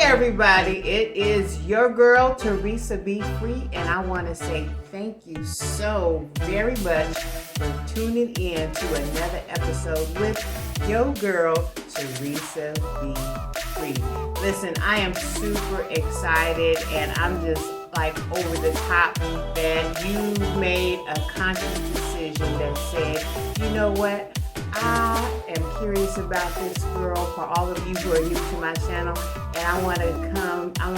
everybody, it is your girl Teresa Be Free, and I want to say thank you so very much for tuning in to another episode with your girl Teresa Be Free. Listen, I am super excited and I'm just like over the top that you made a conscious decision that said, you know what, I am curious about this girl. For all of you who are new to my channel, and I want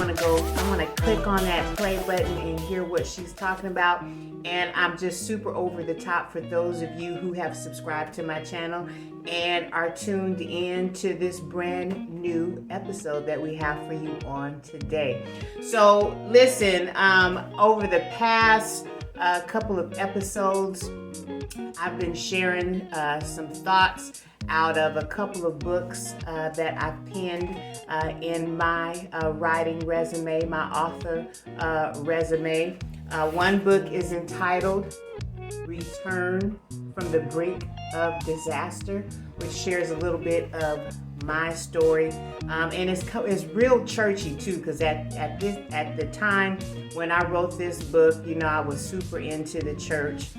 to click on that play button and hear what she's talking about. And I'm just super over the top for those of you who have subscribed to my channel and are tuned in to this brand new episode that we have for you on today. So listen, over the past couple of episodes, I've been sharing some thoughts out of a couple of books that I've penned in my writing resume, my author resume. One book is entitled Return from the Brink of Disaster, which shares a little bit of my story, and it's real churchy too, because at the time when I wrote this book, you know, I was super into the church,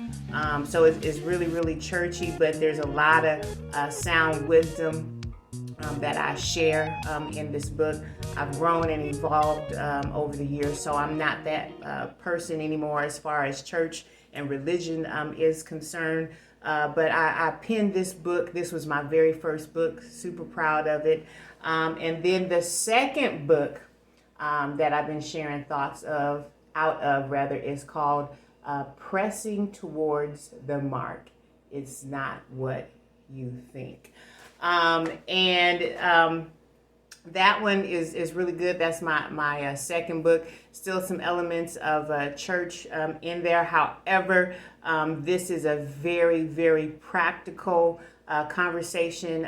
so it's really churchy, but there's a lot of sound wisdom that I share in this book. I've grown and evolved over the years, so I'm not that person anymore as far as church and religion is concerned. But I penned this book. This was my very first book. Super proud of it. And then the second book that I've been sharing thoughts out of is called Pressing Towards the Mark. It's Not What You Think. That one is really good. That's my second book. Still some elements of church in there. However, this is a very practical conversation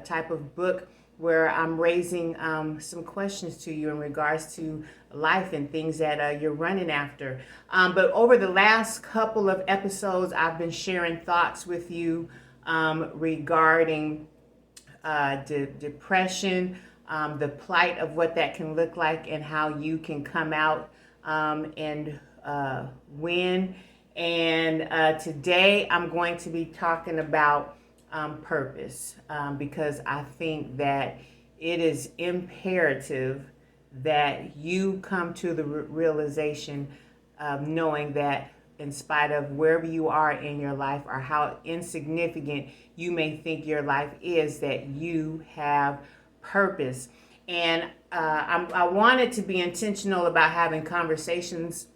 type of book where I'm raising some questions to you in regards to life and things that you're running after. But over the last couple of episodes, I've been sharing thoughts with you regarding depression, the plight of what that can look like and how you can come out and win. And today I'm going to be talking about purpose, because I think that it is imperative that you come to the realization of knowing that in spite of wherever you are in your life or how insignificant you may think your life is, that you have purpose. And I wanted to be intentional about having conversations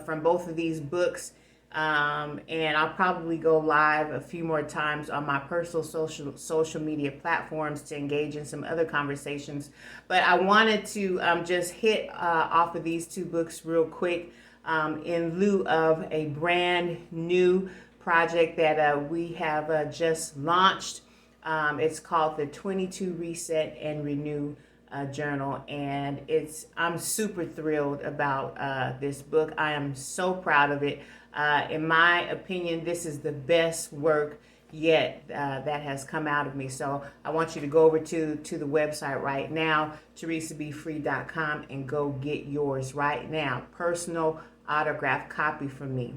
from both of these books, and I'll probably go live a few more times on my personal social media platforms to engage in some other conversations. But I wanted to just hit off of these two books real quick in lieu of a brand new project that we have just launched. It's called the 22 Reset and Renew Journal, and I'm super thrilled about this book. I am so proud of it. In my opinion, this is the best work yet that has come out of me. So I want you to go over to the website right now, toresabefree.com, and go get yours right now. Personal autographed copy from me.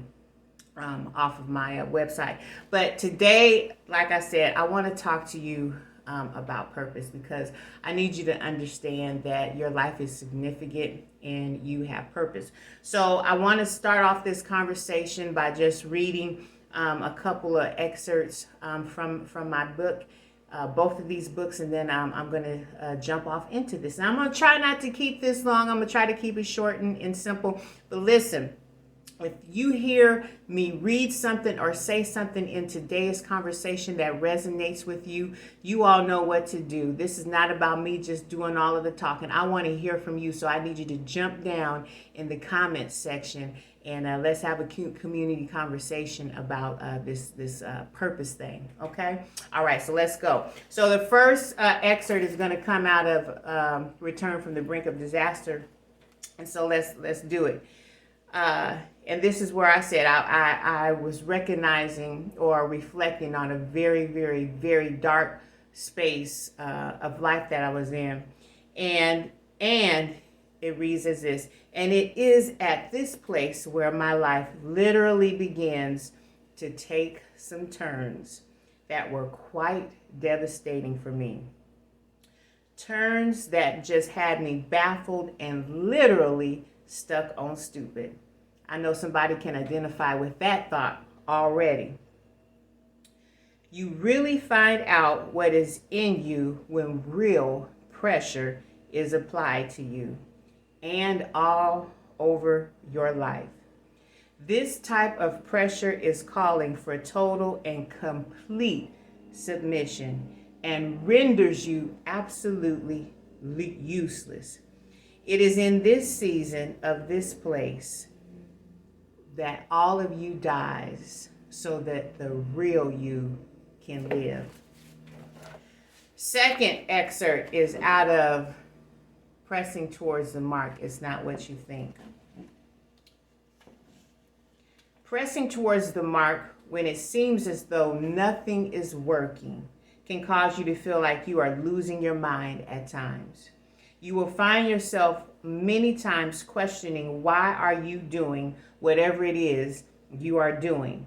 Off of my website. But today, like I said, I want to talk to you about purpose, because I need you to understand that your life is significant and you have purpose. So I want to start off this conversation by just reading a couple of excerpts from my book, both of these books, and then I'm going to jump off into this. And I'm going to try not to keep this long. I'm going to try to keep it short and simple. But listen, if you hear me read something or say something in today's conversation that resonates with you, you all know what to do. This is not about me just doing all of the talking. I want to hear from you, so I need you to jump down in the comments section and let's have a cute community conversation about this purpose thing, okay? All right, so let's go. So the first excerpt is going to come out of Return from the Brink of Disaster, and so let's do it. And this is where I said I was recognizing or reflecting on a very dark space of life that I was in. And And it reads as this: and it is at this place where my life literally begins to take some turns that were quite devastating for me. Turns that just had me baffled and literally stuck on stupid. I know somebody can identify with that thought already. You really find out what is in you when real pressure is applied to you and all over your life. This type of pressure is calling for total and complete submission and renders you absolutely useless. It is in this season of this place that all of you dies so that the real you can live. Second excerpt is out of Pressing Towards the Mark. It's Not What You Think. Pressing towards the mark when it seems as though nothing is working can cause you to feel like you are losing your mind at times. You will find yourself many times questioning why are you doing whatever it is you are doing.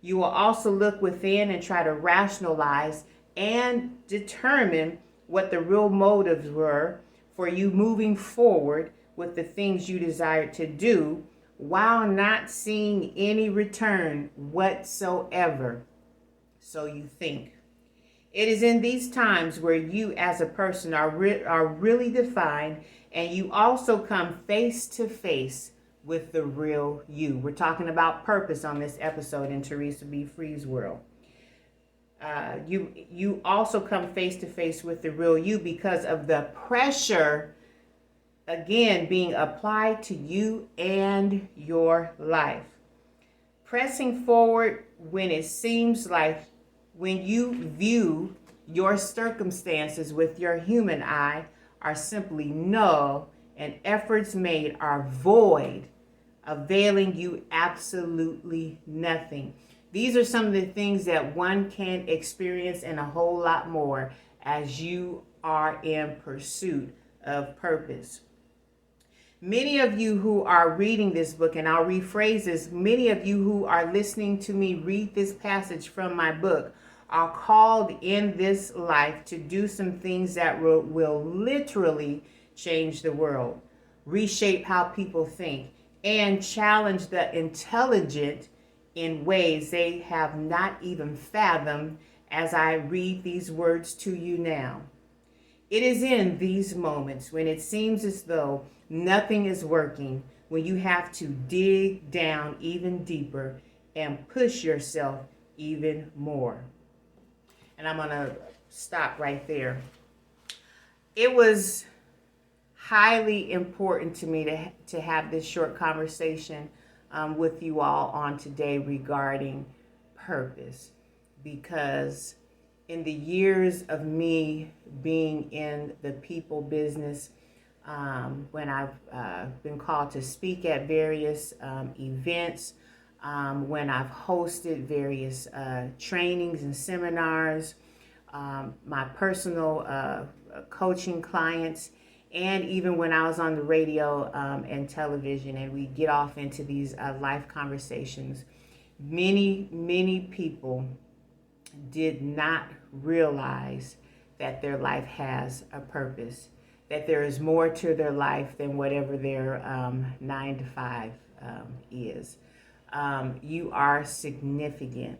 You will also look within and try to rationalize and determine what the real motives were for you moving forward with the things you desired to do while not seeing any return whatsoever. So you think. It is in these times where you as a person are really defined, and you also come face to face with the real you. We're talking about purpose on this episode in Toresa Be Free's world. You also come face to face with the real you because of the pressure, again, being applied to you and your life. Pressing forward when it seems like when you view your circumstances with your human eye are simply null and efforts made are void, availing you absolutely nothing. These are some of the things that one can experience and a whole lot more as you are in pursuit of purpose. Many of you who are reading this book, and I'll rephrase this, many of you who are listening to me read this passage from my book are called in this life to do some things that will literally change the world, reshape how people think, and challenge the intelligent in ways they have not even fathomed as I read these words to you now. It is in these moments when it seems as though nothing is working, when you have to dig down even deeper and push yourself even more. And I'm going to stop right there. It was highly important to me to have this short conversation with you all on today regarding purpose, because in the years of me being in the people business, when I've been called to speak at various events, when I've hosted various trainings and seminars, my personal coaching clients, and even when I was on the radio and television and we get off into these life conversations, many people did not realize that their life has a purpose, that there is more to their life than whatever their 9 to 5 is. You are significant.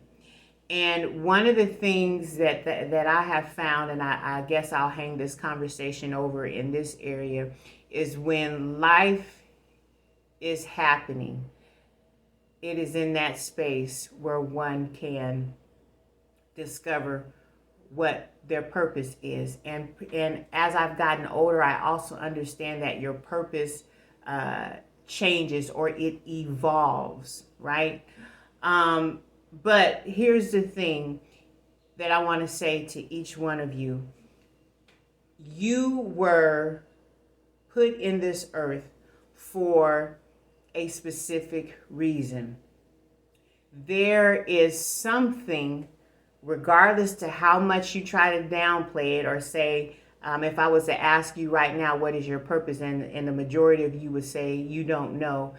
And one of the things that I have found, and I guess I'll hang this conversation over in this area, is when life is happening, it is in that space where one can discover what their purpose is. And as I've gotten older, I also understand that your purpose changes or it evolves, right? But here's the thing that I want to say to each one of you. You were put in this earth for a specific reason. There is something, regardless to how much you try to downplay it or say If I was to ask you right now, what is your purpose? And the majority of you would say you don't know.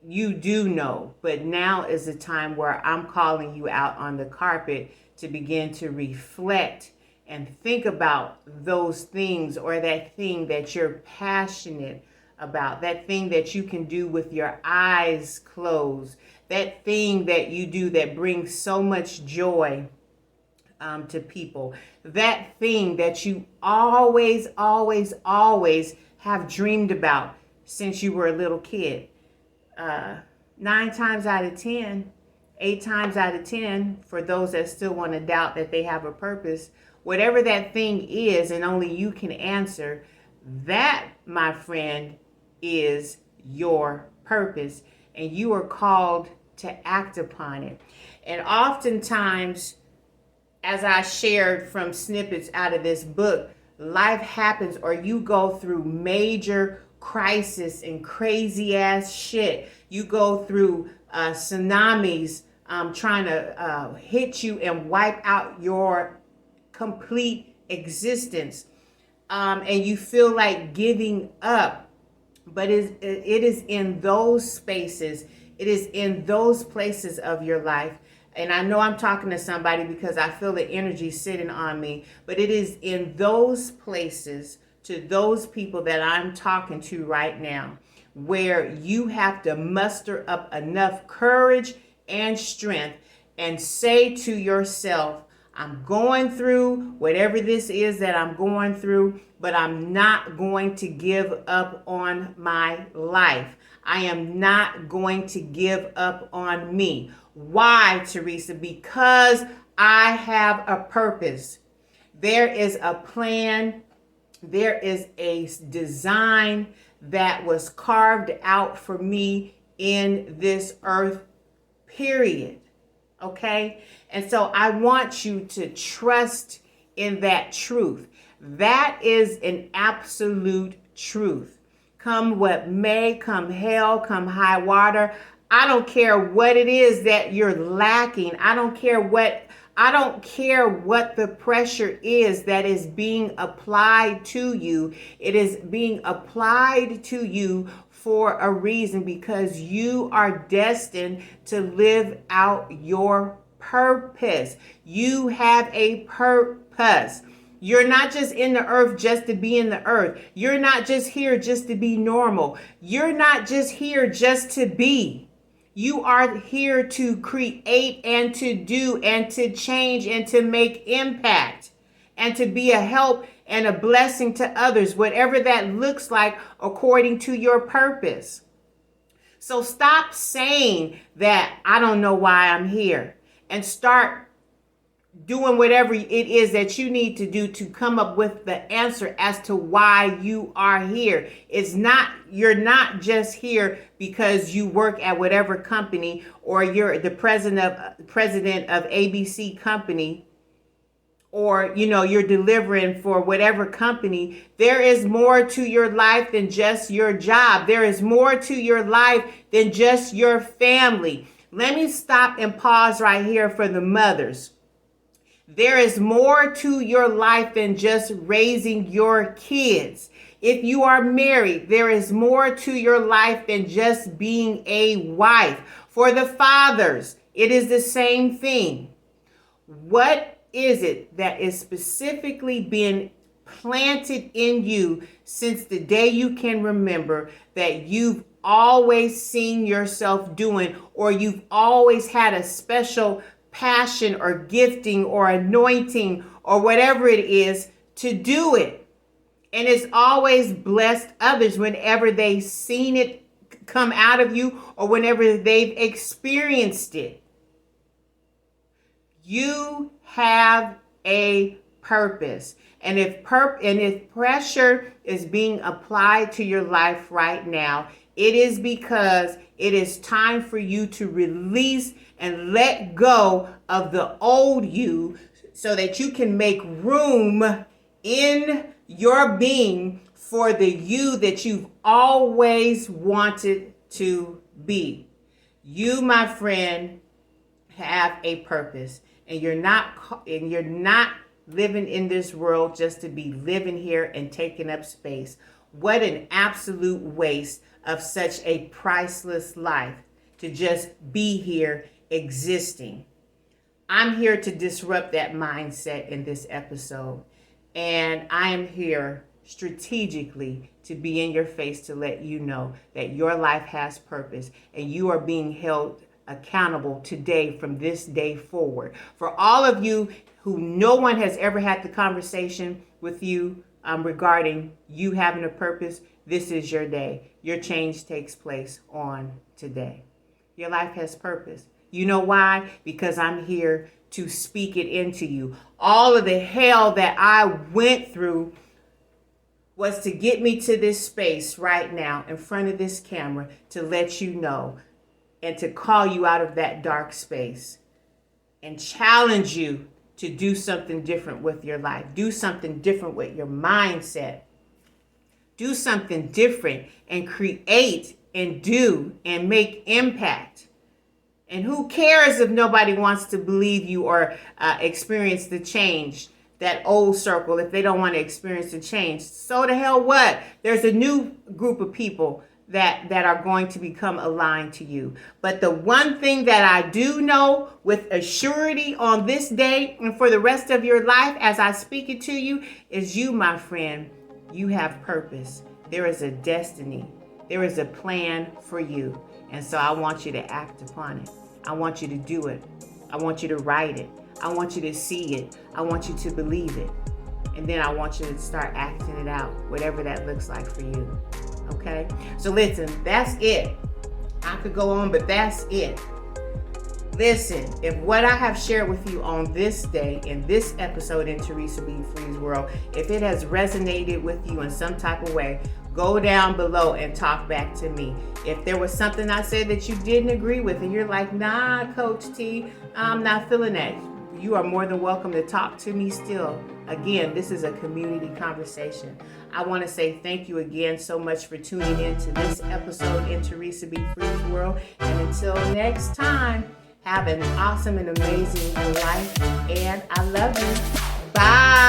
You do know, but now is the time where I'm calling you out on the carpet to begin to reflect and think about those things, or that thing that you're passionate about, that thing that you can do with your eyes closed, that thing that you do that brings so much joy to people, that thing that you always, always, always have dreamed about since you were a little kid. 9 times out of 10, 8 times out of 10, for those that still want to doubt that they have a purpose, whatever that thing is, and only you can answer, that, my friend, is your purpose, and you are called to act upon it. And oftentimes, as I shared from snippets out of this book, life happens, or you go through major crisis and crazy ass shit. You go through tsunamis trying to hit you and wipe out your complete existence, and you feel like giving up. But it is in those spaces, it is in those places of your life, and I know I'm talking to somebody because I feel the energy sitting on me, but it is in those places, to those people that I'm talking to right now, where you have to muster up enough courage and strength and say to yourself, I'm going through whatever this is that I'm going through, but I'm not going to give up on my life. I am not going to give up on me. Why, Teresa? Because I have a purpose. There is a plan. There is a design that was carved out for me in this earth, period. Okay? And so I want you to trust in that truth. That is an absolute truth. Come what may, come hell, come high water. I don't care what it is that you're lacking. I don't care what the pressure is that is being applied to you. It is being applied to you for a reason, because you are destined to live out your purpose. You have a purpose. You're not just in the earth just to be in the earth. You're not just here just to be normal. You're not just here just to be. You are here to create and to do and to change and to make impact and to be a help and a blessing to others, whatever that looks like according to your purpose. So stop saying that I don't know why I'm here, and start doing whatever it is that you need to do to come up with the answer as to why you are here. You're not just here because you work at whatever company, or you're the president of ABC company, or you're delivering for whatever company. There is more to your life than just your job. There is more to your life than just your family. Let me stop and pause right here for the mothers. There is more to your life than just raising your kids. If you are married, there is more to your life than just being a wife. For the fathers, it is the same thing. What is it that is specifically being planted in you since the day you can remember, that you've always seen yourself doing, or you've always had a special passion or gifting or anointing or whatever it is to do it? And it's always blessed others whenever they've seen it come out of you, or whenever they've experienced it. You have a purpose. And if pressure is being applied to your life right now, it is because it is time for you to release and let go of the old you, so that you can make room in your being for the you that you've always wanted to be. You, my friend, have a purpose, and you're not living in this world just to be living here and taking up space. What an absolute waste of such a priceless life to just be here existing. I'm here to disrupt that mindset in this episode. And I am here strategically to be in your face to let you know that your life has purpose and you are being held accountable today from this day forward. For all of you who no one has ever had the conversation with you regarding you having a purpose, this is your day. Your change takes place on today. Your life has purpose. You know why? Because I'm here to speak it into you. All of the hell that I went through was to get me to this space right now in front of this camera to let you know and to call you out of that dark space and challenge you to do something different with your life. Do something different with your mindset. Do something different and create and do and make impact. And who cares if nobody wants to believe you or experience the change, that old circle, if they don't want to experience the change? So the hell what? There's a new group of people that are going to become aligned to you. But the one thing that I do know with a surety on this day and for the rest of your life as I speak it to you is you, my friend, you have purpose. There is a destiny. There is a plan for you. And so I want you to act upon it. I want you to do it. I want you to write it. I want you to see it. I want you to believe it. And then I want you to start acting it out, whatever that looks like for you. Okay? So listen, that's it. I could go on, but that's it. Listen, if what I have shared with you on this day, in this episode in Teresa Be Free's world, if it has resonated with you in some type of way, go down below and talk back to me. If there was something I said that you didn't agree with and you're like, nah, Coach T, I'm not feeling that, you are more than welcome to talk to me still. Again, this is a community conversation. I want to say thank you again so much for tuning in to this episode in Teresa Be Free's world. And until next time, have an awesome and amazing life. And I love you. Bye.